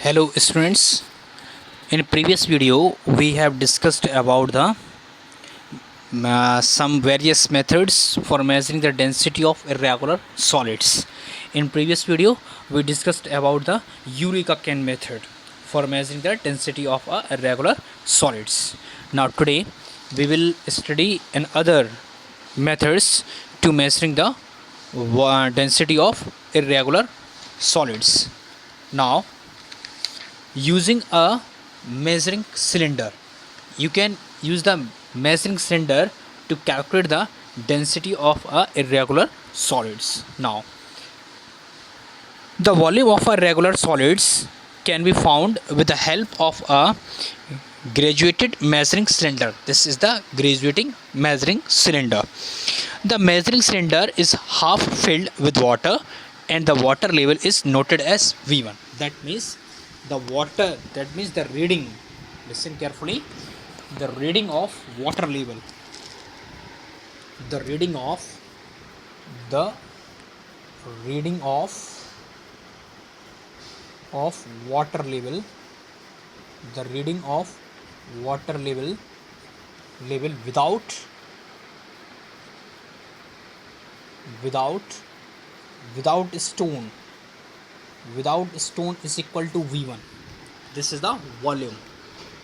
Hello students, in previous video we have discussed about the some various methods for measuring the density of irregular solids. In previous video we discussed about the Eureka can method for measuring the density of irregular solids. Now today we will study another methods to measuring the density of irregular solids. Now, using a measuring cylinder, you can use the measuring cylinder to calculate the density of irregular solids. Now, the volume of irregular solids can be found with the help of a graduated measuring cylinder. This is the graduating measuring cylinder. The measuring cylinder is half filled with water and the water level is noted as V1. That means the reading, listen carefully, the reading of water level, the reading of water level, the reading of water level without stone is equal to V1. This is the volume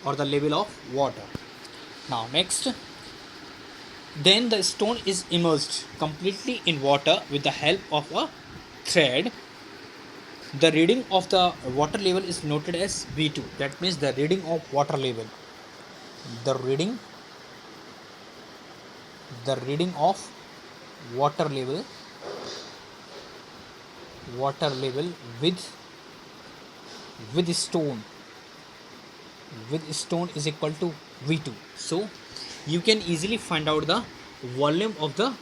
or the level of water. Now next, then the stone is immersed completely in water with the help of a thread. The reading of the water level is noted as V2. That means the reading of water level, the reading of water level with stone is equal to V2. So you can easily find out the volume of the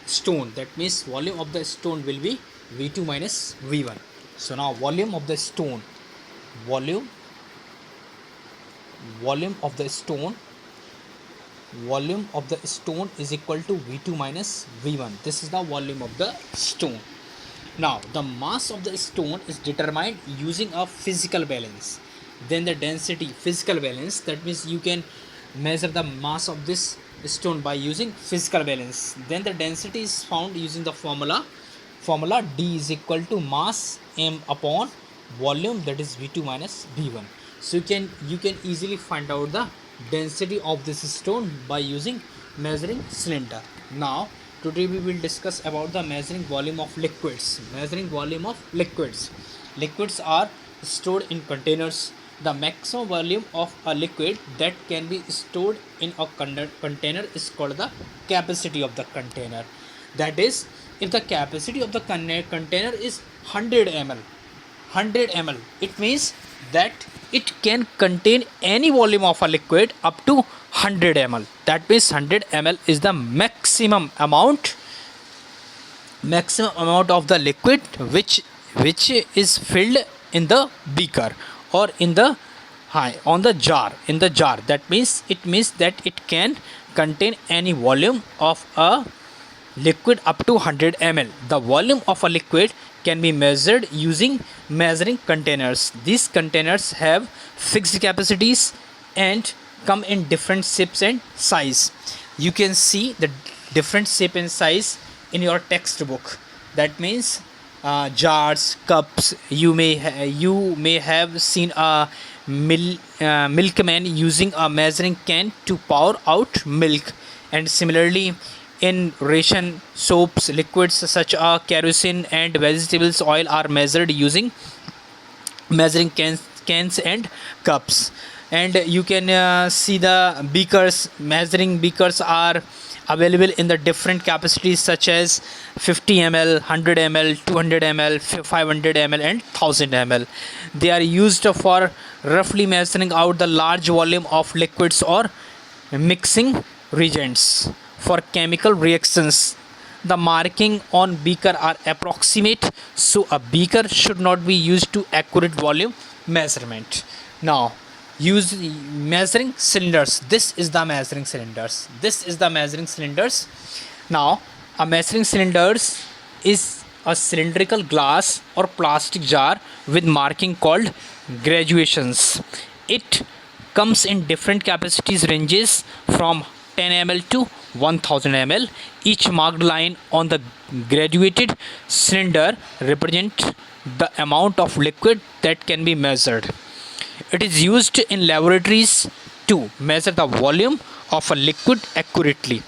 stone. That means volume of the stone will be V2 minus V1. So now volume of the stone is equal to V2 minus V1. This is the volume of the stone. Now the mass of the stone is determined using a physical balance. Then the density, physical balance, that means you can measure the mass of this stone by using physical balance. Then the density is found using the formula D is equal to mass m upon volume, that is V2 minus V1. So you can easily find out the density of this stone by using measuring cylinder. Now today we will discuss about the measuring volume of liquids. Liquids are stored in containers. The maximum volume of a liquid that can be stored in a container is called the capacity of the container. That is, if the capacity of the container is 100 ml, it means that it can contain any volume of a liquid up to 100 ml. That means 100 ml is the maximum amount of the liquid which is filled in the beaker or in the jar. That means that it can contain any volume of a liquid up to 100 ml. The volume of a liquid can be measured using measuring containers. These containers have fixed capacities and come in different shapes and size. You can see the different shape and size in your textbook. That means jars, cups. You may have seen a milkman using a measuring can to pour out milk, and similarly in ration, soaps, liquids such as kerosene and vegetables oil are measured using measuring cans and cups. And you can see the beakers. Measuring beakers are available in the different capacities such as 50 ml, 100 ml, 200 ml, 500 ml and 1000 ml. They are used for roughly measuring out the large volume of liquids or mixing reagents for chemical reactions. The marking on beaker are approximate, so a beaker should not be used to accurate volume measurement. Now use measuring cylinders. This is the measuring cylinders. Now a measuring cylinders is a cylindrical glass or plastic jar with marking called graduations. It comes in different capacities ranges from 10 ml to 1000 ml. Each marked line on the graduated cylinder represents the amount of liquid that can be measured. It is used in laboratories to measure the volume of a liquid accurately.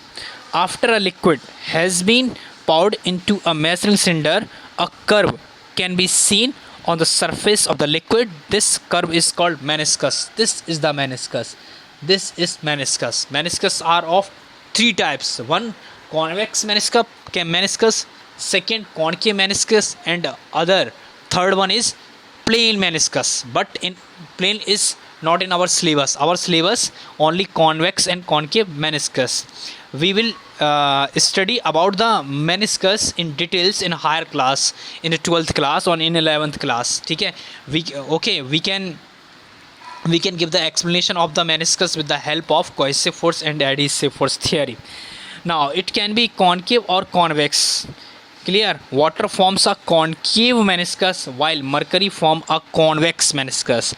After a liquid has been poured into a measuring cylinder, a curve can be seen on the surface of the liquid. This curve is called meniscus. This is the meniscus. This is meniscus. Meniscus are of three types. One, convex meniscus, second, concave meniscus, and other third one is plain meniscus. But in plain is not in our syllabus only convex and concave meniscus. We will study about the meniscus in details in higher class, in the 12th class or in 11th class. Okay, we can give the explanation of the meniscus with the help of cohesive force and adhesive force theory. Now it can be concave or convex. Clear? Water forms a concave meniscus while mercury form a convex meniscus.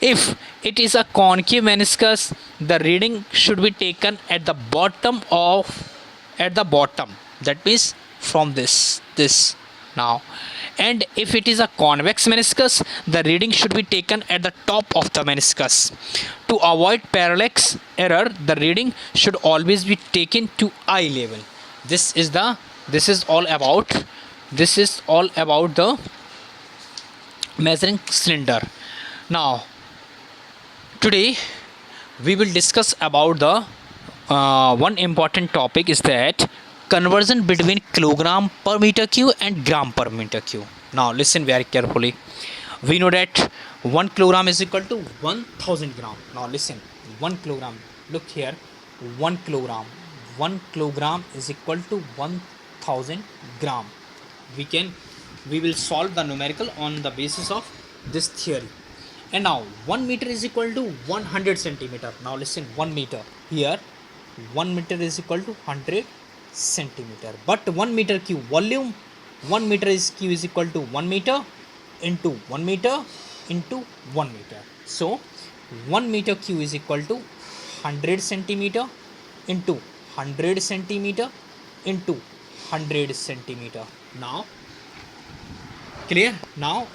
If it is a concave meniscus, the reading should be taken at the bottom. That means from this now. And if it is a convex meniscus, the reading should be taken at the top of the meniscus. To avoid parallax error, the reading should always be taken to eye level. This is all about the measuring cylinder. Now today we will discuss about the one important topic is that conversion between kilogram per meter cube and gram per meter cube. Now listen very carefully. We know that 1 kilogram is equal to 1000 gram. Now listen, 1 kilogram, look here, 1 kilogram is equal to 1000 gram. We will solve the numerical on the basis of this theory. And now 1 meter is equal to 100 centimeter. Now listen, 1 meter here, 1 meter is equal to 100 centimeter. But 1 meter cube volume, 1 meter cube is equal to 1 meter into 1 meter into 1 meter. So 1 meter cube is equal to 100 centimeter into 100 centimeter into 100 centimeter. Now clear? Now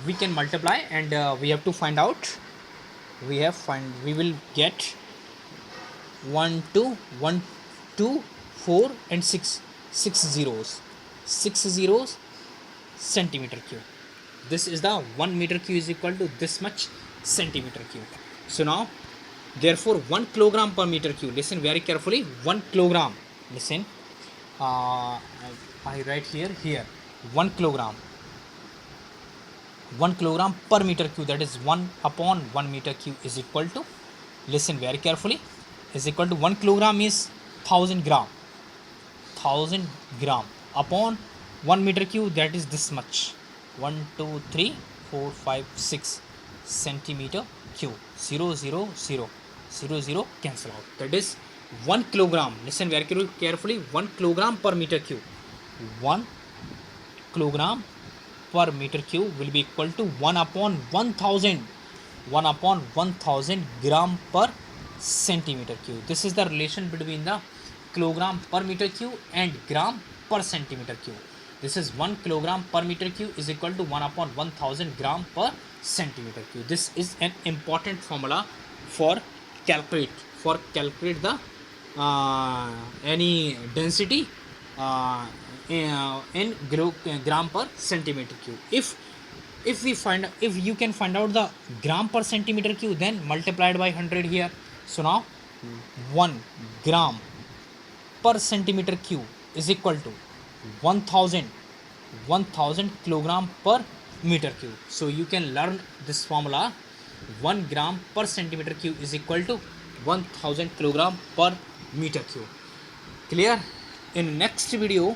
we can multiply and we have to find out. We will get 1 2 4 and 6 zeros centimeter cube. This is the 1 meter cube is equal to this much centimeter cube. So now therefore 1 kilogram per meter cube, listen very carefully, 1 kilogram, listen, I write here 1 kilogram per meter cube, that is 1 upon 1 meter cube is equal to, listen very carefully, is equal to 1 kilogram is 1000 gram upon 1 meter cube, that is this much, 1 2 3 4 5 6 centimeter cube. 0 0 0 0 0 cancel out. That is 1 kilogram. Listen very carefully. 1 kilogram per meter cube. 1 kilogram per meter cube will be equal to 1 upon 1000 gram per centimeter cube. This is the relation between the kilogram per meter cube and gram per centimeter cube. This is 1 kilogram per meter cube is equal to 1 upon 1000 gram per centimeter cube. This is an important formula for calculate the any density in gram per centimeter cube. If you can find out the gram per centimeter cube, then multiplied by 100 here. So now 1 gram per centimeter cube is equal to 1000 kilogram per meter cube. So you can learn this formula. 1 gram per centimeter cube is equal to 1000 kilogram per meter cube. Clear? In next video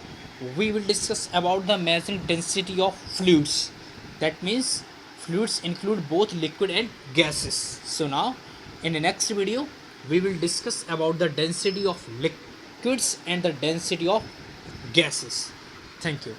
we will discuss about the measuring density of fluids. That means fluids include both liquid and gases. So now in the next video we will discuss about the density of liquids and the density of gases. Thank you.